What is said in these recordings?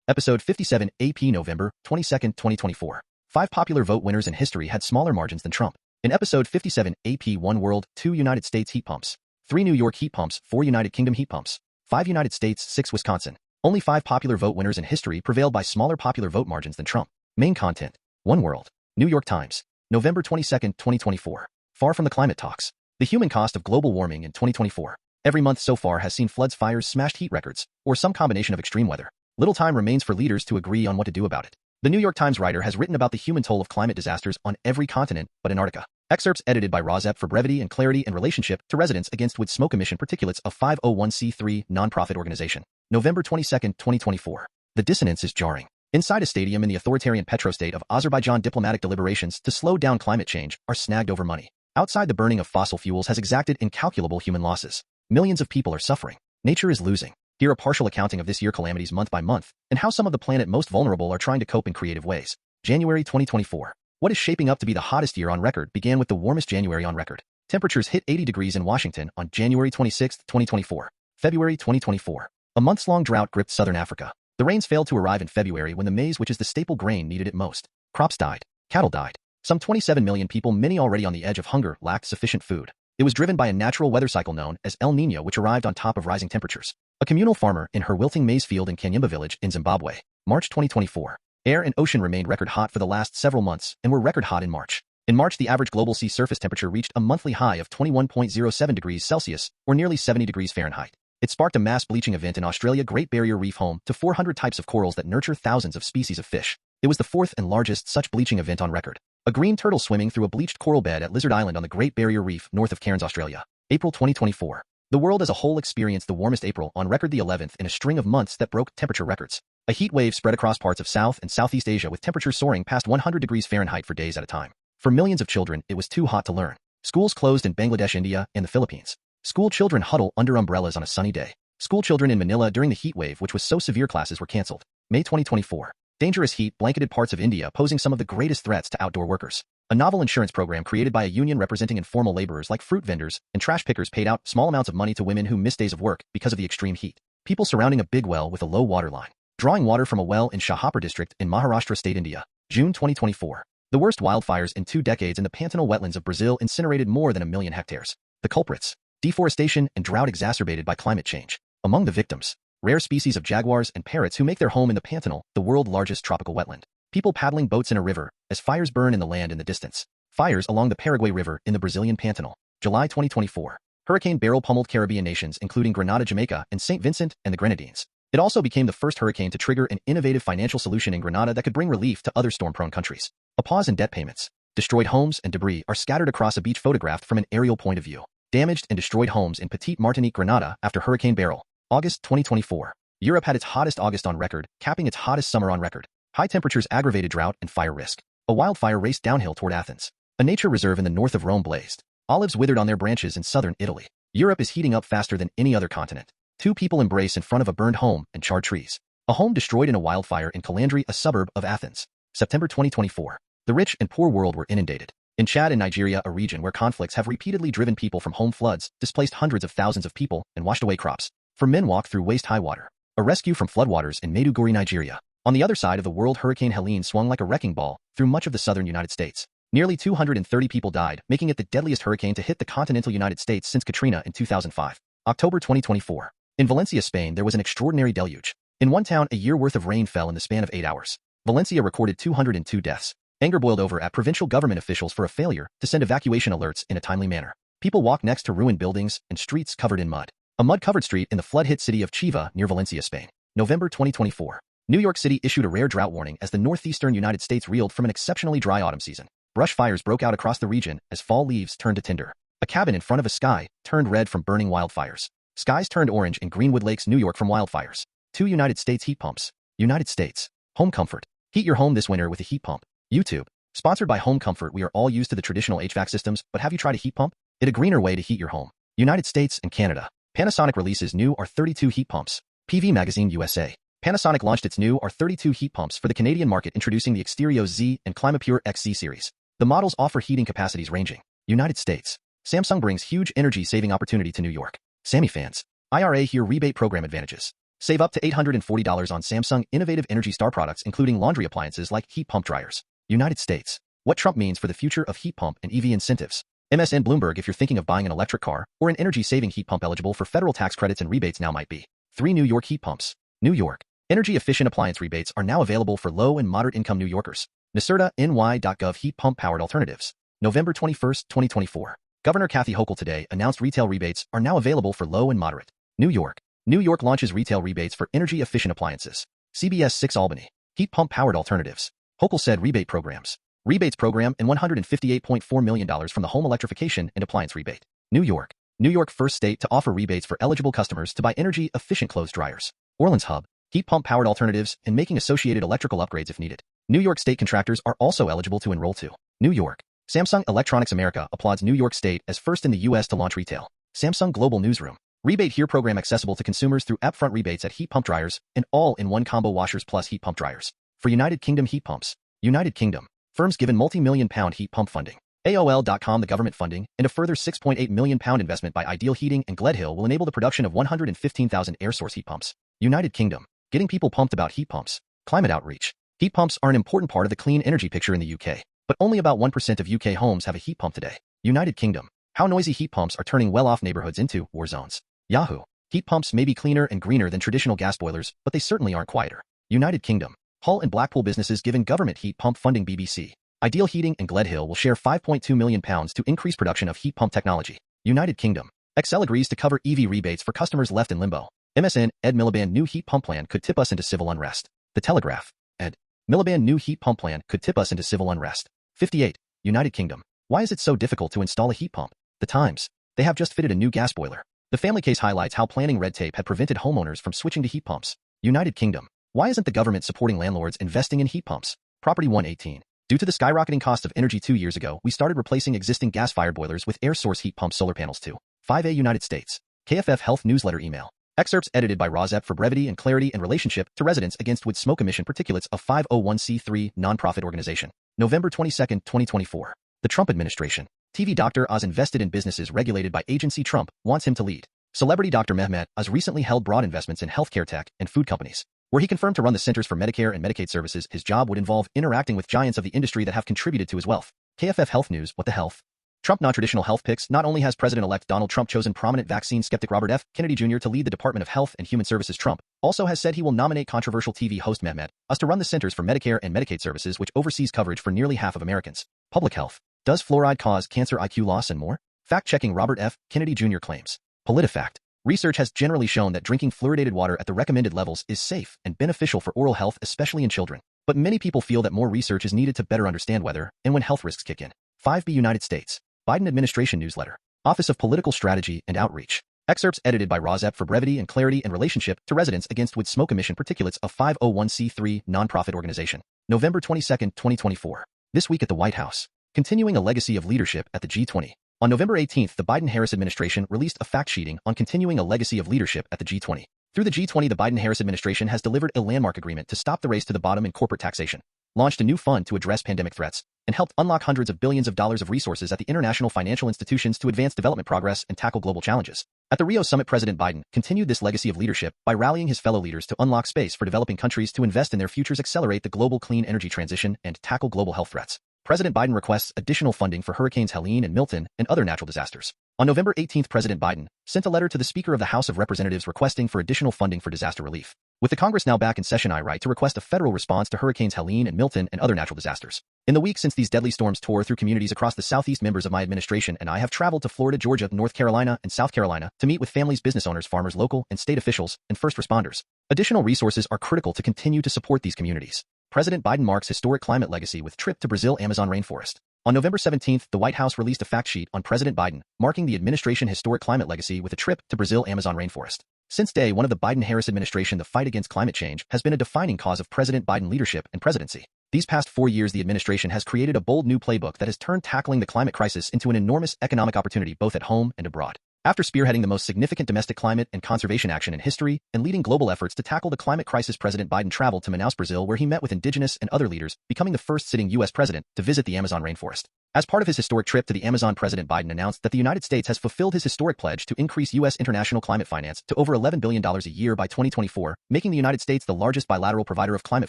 Episode 57 AP November 22, 2024. 5 popular vote winners in history had smaller margins than Trump. In Episode 57 AP 1 World, 2 United States heat pumps, 3 New York heat pumps, 4 United Kingdom heat pumps, 5 United States, 6 Wisconsin. Only 5 popular vote winners in history prevailed by smaller popular vote margins than Trump. Main content. 1 World. New York Times. November 22, 2024. Far from the climate talks. The human cost of global warming in 2024. Every month so far has seen floods, fires, smashed heat records, or some combination of extreme weather. Little time remains for leaders to agree on what to do about it. The New York Times writer has written about the human toll of climate disasters on every continent but Antarctica. Excerpts edited by RAWSEP for brevity and clarity in relationship to residents against wood smoke emission particulates of 501c3 nonprofit organization. November 22, 2024. The dissonance is jarring. Inside a stadium in the authoritarian petrostate of Azerbaijan, diplomatic deliberations to slow down climate change are snagged over money. Outside, the burning of fossil fuels has exacted incalculable human losses. Millions of people are suffering. Nature is losing. Here a partial accounting of this year's calamities month by month, and how some of the planet most vulnerable are trying to cope in creative ways. January 2024. What is shaping up to be the hottest year on record began with the warmest January on record. Temperatures hit 80 degrees in Washington on January 26, 2024. February 2024. A months-long drought gripped southern Africa. The rains failed to arrive in February when the maize, which is the staple grain, needed it most. Crops died. Cattle died. Some 27 million people, many already on the edge of hunger, lacked sufficient food. It was driven by a natural weather cycle known as El Niño, which arrived on top of rising temperatures. A communal farmer in her wilting maize field in Kanyemba village in Zimbabwe. March 2024. Air and ocean remained record hot for the last several months and were record hot in March. In March, the average global sea surface temperature reached a monthly high of 21.07 degrees Celsius, or nearly 70 degrees Fahrenheit. It sparked a mass bleaching event in Australia Great Barrier Reef, home to 400 types of corals that nurture thousands of species of fish. It was the 4th and largest such bleaching event on record. A green turtle swimming through a bleached coral bed at Lizard Island on the Great Barrier Reef north of Cairns, Australia. April 2024. The world as a whole experienced the warmest April on record, the 11th in a string of months that broke temperature records. A heat wave spread across parts of South and Southeast Asia, with temperatures soaring past 100 degrees Fahrenheit for days at a time. For millions of children, it was too hot to learn. Schools closed in Bangladesh, India, and the Philippines. School children huddle under umbrellas on a sunny day. School children in Manila during the heat wave, which was so severe classes were cancelled. May 2024. Dangerous heat blanketed parts of India, posing some of the greatest threats to outdoor workers. A novel insurance program created by a union representing informal laborers like fruit vendors and trash pickers paid out small amounts of money to women who missed days of work because of the extreme heat. People surrounding a big well with a low water line. Drawing water from a well in Shahapur district in Maharashtra State India. June 2024. The worst wildfires in 2 decades in the Pantanal wetlands of Brazil incinerated more than 1 million hectares. The culprits. Deforestation and drought exacerbated by climate change. Among the victims, rare species of jaguars and parrots who make their home in the Pantanal, the world's largest tropical wetland. People paddling boats in a river as fires burn in the land in the distance. Fires along the Paraguay River in the Brazilian Pantanal. July 2024. Hurricane Beryl pummeled Caribbean nations including Grenada, Jamaica, and St. Vincent and the Grenadines. It also became the first hurricane to trigger an innovative financial solution in Grenada that could bring relief to other storm-prone countries. A pause in debt payments. Destroyed homes and debris are scattered across a beach photographed from an aerial point of view. Damaged and destroyed homes in Petite Martinique Grenada after Hurricane Beryl. August 2024. Europe had its hottest August on record, capping its hottest summer on record. High temperatures aggravated drought and fire risk. A wildfire raced downhill toward Athens. A nature reserve in the north of Rome blazed. Olives withered on their branches in southern Italy. Europe is heating up faster than any other continent. 2 people embrace in front of a burned home and charred trees. A home destroyed in a wildfire in Calandri, a suburb of Athens. September 2024. The rich and poor world were inundated. In Chad and Nigeria, a region where conflicts have repeatedly driven people from home, floods displaced hundreds of thousands of people and washed away crops. 4 men walk through waist-high water. A rescue from floodwaters in Maiduguri, Nigeria. On the other side of the world, Hurricane Helene swung like a wrecking ball through much of the southern United States. Nearly 230 people died, making it the deadliest hurricane to hit the continental United States since Katrina in 2005. October 2024. In Valencia, Spain, there was an extraordinary deluge. In one town, a year worth of rain fell in the span of 8 hours. Valencia recorded 202 deaths. Anger boiled over at provincial government officials for a failure to send evacuation alerts in a timely manner. People walked next to ruined buildings and streets covered in mud. A mud-covered street in the flood-hit city of Chiva near Valencia, Spain. November 2024. New York City issued a rare drought warning as the northeastern United States reeled from an exceptionally dry autumn season. Brush fires broke out across the region as fall leaves turned to tinder. A cabin in front of a sky turned red from burning wildfires. Skies turned orange in Greenwood Lakes, New York from wildfires. 2 United States heat pumps. United States. Home comfort. Heat your home this winter with a heat pump. YouTube. Sponsored by Home Comfort. We are all used to the traditional HVAC systems, but have you tried a heat pump? It's a greener way to heat your home. United States and Canada. Panasonic releases new R32 heat pumps. PV Magazine USA. Panasonic launched its new R32 heat pumps for the Canadian market, introducing the Exterio Z and ClimaPure XC series. The models offer heating capacities ranging. United States. Samsung brings huge energy-saving opportunity to New York. Sammy fans. IRA here rebate program advantages. Save up to $840 on Samsung innovative Energy Star products including laundry appliances like heat pump dryers. United States. What Trump means for the future of heat pump and EV incentives. MSN Bloomberg. If you're thinking of buying an electric car or an energy-saving heat pump eligible for federal tax credits and rebates now might be. 3 New York heat pumps. New York. Energy-efficient appliance rebates are now available for low and moderate-income New Yorkers. NYSERDA, ny.gov heat pump-powered alternatives. November 21, 2024. Governor Kathy Hochul today announced retail rebates are now available for low and moderate. New York. New York launches retail rebates for energy-efficient appliances. CBS 6 Albany. Heat pump-powered alternatives. Hochul said rebate programs. Rebates program and $158.4 million from the home electrification and appliance rebate. New York. New York first state to offer rebates for eligible customers to buy energy-efficient clothes dryers. Orleans Hub. Heat pump-powered alternatives and making associated electrical upgrades if needed. New York State contractors are also eligible to enroll too. New York. Samsung Electronics America applauds New York State as first in the U.S. to launch retail. Samsung Global Newsroom. Rebate here program accessible to consumers through upfront rebates at heat pump dryers and all-in-one combo washers plus heat pump dryers. For United Kingdom heat pumps. United Kingdom. Firms given multi-million-pound heat pump funding. AOL.com. The government funding and a further £6.8 million investment by Ideal Heating and Gledhill will enable the production of 115,000 air source heat pumps. United Kingdom. Getting people pumped about heat pumps. Climate outreach. Heat pumps are an important part of the clean energy picture in the UK, but only about 1% of UK homes have a heat pump today. United Kingdom. How noisy heat pumps are turning well-off neighborhoods into war zones. Yahoo. Heat pumps may be cleaner and greener than traditional gas boilers, but they certainly aren't quieter. United Kingdom. Hull and Blackpool businesses given government heat pump funding. BBC. Ideal Heating and Gledhill will share £5.2 million to increase production of heat pump technology. United Kingdom. Excel agrees to cover EV rebates for customers left in limbo. MSN. Ed Miliband new heat pump plan could tip us into civil unrest. The Telegraph. Ed Miliband new heat pump plan could tip us into civil unrest. 58. United Kingdom. Why is it so difficult to install a heat pump? The Times. They have just fitted a new gas boiler. The Family Case highlights how planning red tape had prevented homeowners from switching to heat pumps. United Kingdom. Why isn't the government supporting landlords investing in heat pumps? Property 118. Due to the skyrocketing cost of energy 2 years ago, we started replacing existing gas-fired boilers with air source heat pump solar panels too. 5A United States. KFF Health Newsletter email. Excerpts edited by RAWSEP for brevity and clarity in relationship to residents against with smoke emission particulates of 501c3 nonprofit organization. November 22, 2024. The Trump administration. TV Dr. Oz invested in businesses regulated by agency Trump wants him to lead. Celebrity Dr. Mehmet Oz recently held broad investments in healthcare tech and food companies. Where he confirmed to run the Centers for Medicare and Medicaid Services, his job would involve interacting with giants of the industry that have contributed to his wealth. KFF Health News. What the health? Trump non-traditional health picks. Not only has President-elect Donald Trump chosen prominent vaccine skeptic Robert F. Kennedy Jr. to lead the Department of Health and Human Services, Trump also has said he will nominate controversial TV host Mehmet Oz to run the Centers for Medicare and Medicaid Services, which oversees coverage for nearly half of Americans. Public health. Does fluoride cause cancer, IQ loss, and more? Fact-checking Robert F. Kennedy Jr. claims. PolitiFact. Research has generally shown that drinking fluoridated water at the recommended levels is safe and beneficial for oral health, especially in children. But many people feel that more research is needed to better understand whether and when health risks kick in. 5B United States. Biden administration newsletter. Office of Political Strategy and Outreach. Excerpts edited by RAWSEP for brevity and clarity in relationship to residents against with smoke emission particulates of 501c3 nonprofit organization. November 22, 2024. This week at the White House. Continuing a legacy of leadership at the G20. On November 18, the Biden-Harris administration released a fact-sheeting on continuing a legacy of leadership at the G20. Through the G20, the Biden-Harris administration has delivered a landmark agreement to stop the race to the bottom in corporate taxation, launched a new fund to address pandemic threats, and helped unlock hundreds of billions of dollars of resources at the international financial institutions to advance development progress and tackle global challenges. At the Rio summit, President Biden continued this legacy of leadership by rallying his fellow leaders to unlock space for developing countries to invest in their futures, accelerate the global clean energy transition, and tackle global health threats. President Biden requests additional funding for Hurricanes Helene and Milton and other natural disasters. On November 18, President Biden sent a letter to the Speaker of the House of Representatives requesting for additional funding for disaster relief. With the Congress now back in session, I write to request a federal response to Hurricanes Helene and Milton and other natural disasters. In the week since these deadly storms tore through communities across the Southeast, members of my administration and I have traveled to Florida, Georgia, North Carolina, and South Carolina to meet with families, business owners, farmers, local and state officials, and first responders. Additional resources are critical to continue to support these communities. President Biden marks historic climate legacy with trip to Brazil Amazon rainforest. On November 17, the White House released a fact sheet on President Biden, marking the administration historic climate legacy with a trip to Brazil Amazon rainforest. Since day one of the Biden-Harris administration, the fight against climate change has been a defining cause of President Biden leadership and presidency. These past 4 years, the administration has created a bold new playbook that has turned tackling the climate crisis into an enormous economic opportunity both at home and abroad. After spearheading the most significant domestic climate and conservation action in history and leading global efforts to tackle the climate crisis, President Biden traveled to Manaus, Brazil, where he met with indigenous and other leaders, becoming the first sitting U.S. president to visit the Amazon rainforest. As part of his historic trip to the Amazon, President Biden announced that the United States has fulfilled his historic pledge to increase U.S. international climate finance to over $11 billion a year by 2024, making the United States the largest bilateral provider of climate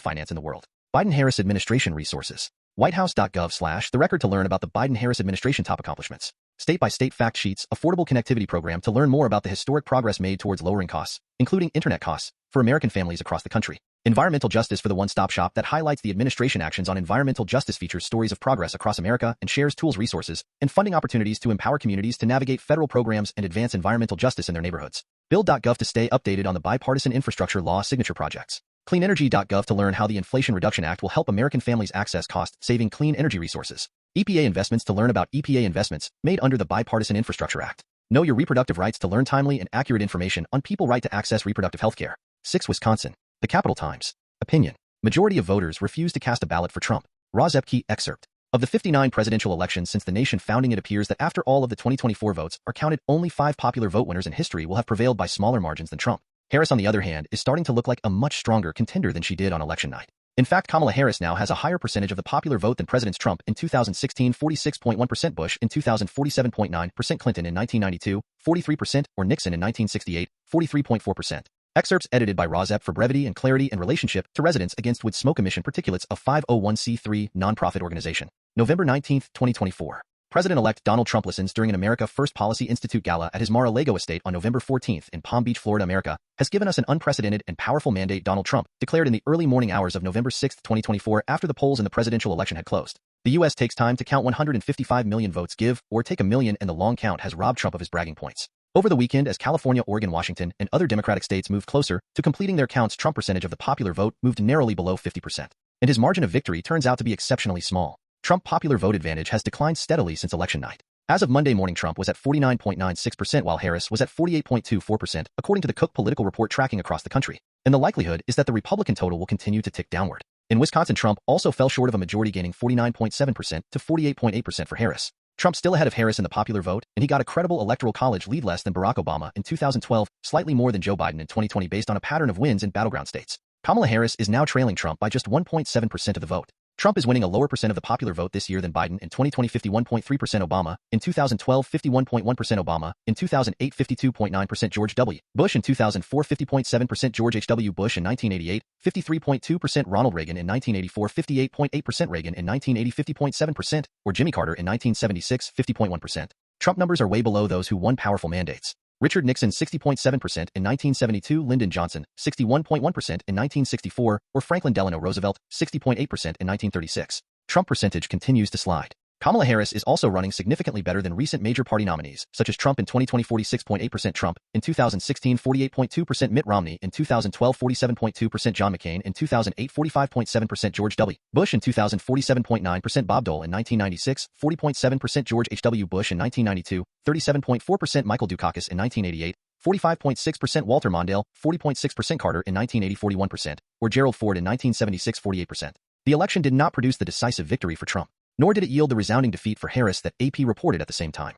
finance in the world. Biden-Harris administration resources. Whitehouse.gov/the record to learn about the Biden-Harris administration top accomplishments. State-by-state fact sheets, affordable connectivity program to learn more about the historic progress made towards lowering costs, including internet costs, for American families across the country. Environmental justice for the one-stop shop that highlights the administration actions on environmental justice, features stories of progress across America and shares tools, resources, and funding opportunities to empower communities to navigate federal programs and advance environmental justice in their neighborhoods. Build.gov to stay updated on the bipartisan infrastructure law signature projects. CleanEnergy.gov to learn how the Inflation Reduction Act will help American families access cost-saving clean energy resources. EPA investments to learn about EPA investments made under the Bipartisan Infrastructure Act. Know your reproductive rights to learn timely and accurate information on people's right to access reproductive health care. 6 Wisconsin. The Capital Times. Opinion. Majority of voters refused to cast a ballot for Trump. RAWSEP key excerpt. Of the 59 presidential elections since the nation founding, it appears that after all of the 2024 votes are counted, only 5 popular vote winners in history will have prevailed by smaller margins than Trump. Harris, on the other hand, is starting to look like a much stronger contender than she did on election night. In fact, Kamala Harris now has a higher percentage of the popular vote than Presidents Trump in 2016, 46.1%, Bush in 2000, 47.9%, Clinton in 1992, 43%, or Nixon in 1968, 43.4%. Excerpts edited by RAWSEP for brevity and clarity in relationship to Residents Against Wood Smoke Emission Particulates, a 501c3 nonprofit organization. November 19, 2024. President-elect Donald Trump listens during an America First Policy Institute gala at his Mar-a-Lago estate on November 14 in Palm Beach, Florida. America has given us an unprecedented and powerful mandate, Donald Trump declared in the early morning hours of November 6, 2024, after the polls in the presidential election had closed. The U.S. takes time to count 155 million votes, give or take a million, and the long count has robbed Trump of his bragging points. Over the weekend, as California, Oregon, Washington, and other Democratic states moved closer to completing their counts, Trump's percentage of the popular vote moved narrowly below 50%. And his margin of victory turns out to be exceptionally small. Trump's popular vote advantage has declined steadily since election night. As of Monday morning, Trump was at 49.96% while Harris was at 48.24%, according to the Cook Political Report tracking across the country. And the likelihood is that the Republican total will continue to tick downward. In Wisconsin, Trump also fell short of a majority, gaining 49.7% to 48.8% for Harris. Trump's still ahead of Harris in the popular vote, and he got a credible electoral college lead, less than Barack Obama in 2012, slightly more than Joe Biden in 2020 based on a pattern of wins in battleground states. Kamala Harris is now trailing Trump by just 1.7% of the vote. Trump is winning a lower percent of the popular vote this year than Biden. In 2020, 51.3% Obama. In 2012, 51.1% Obama. In 2008, 52.9% George W. Bush. In 2004, 50.7% George H.W. Bush. In 1988, 53.2% Ronald Reagan. In 1984, 58.8% Reagan. In 1980, 50.7%, or Jimmy Carter. In 1976, 50.1%. Trump numbers are way below those who won powerful mandates. Richard Nixon 60.7% in 1972, Lyndon Johnson 61.1% in 1964, or Franklin Delano Roosevelt 60.8% in 1936. Trump percentage continues to slide. Kamala Harris is also running significantly better than recent major party nominees, such as Trump in 2020, 46.8% Trump, in 2016, 48.2% Mitt Romney, in 2012, 47.2% John McCain, in 2008, 45.7% George W. Bush, in 2000, 47.9% Bob Dole, in 1996, 40.7% George H.W. Bush, in 1992, 37.4% Michael Dukakis in 1988, 45.6% Walter Mondale, 40.6% Carter in 1980, 41%, or Gerald Ford in 1976, 48%. The election did not produce the decisive victory for Trump, nor did it yield the resounding defeat for Harris that AP reported at the same time.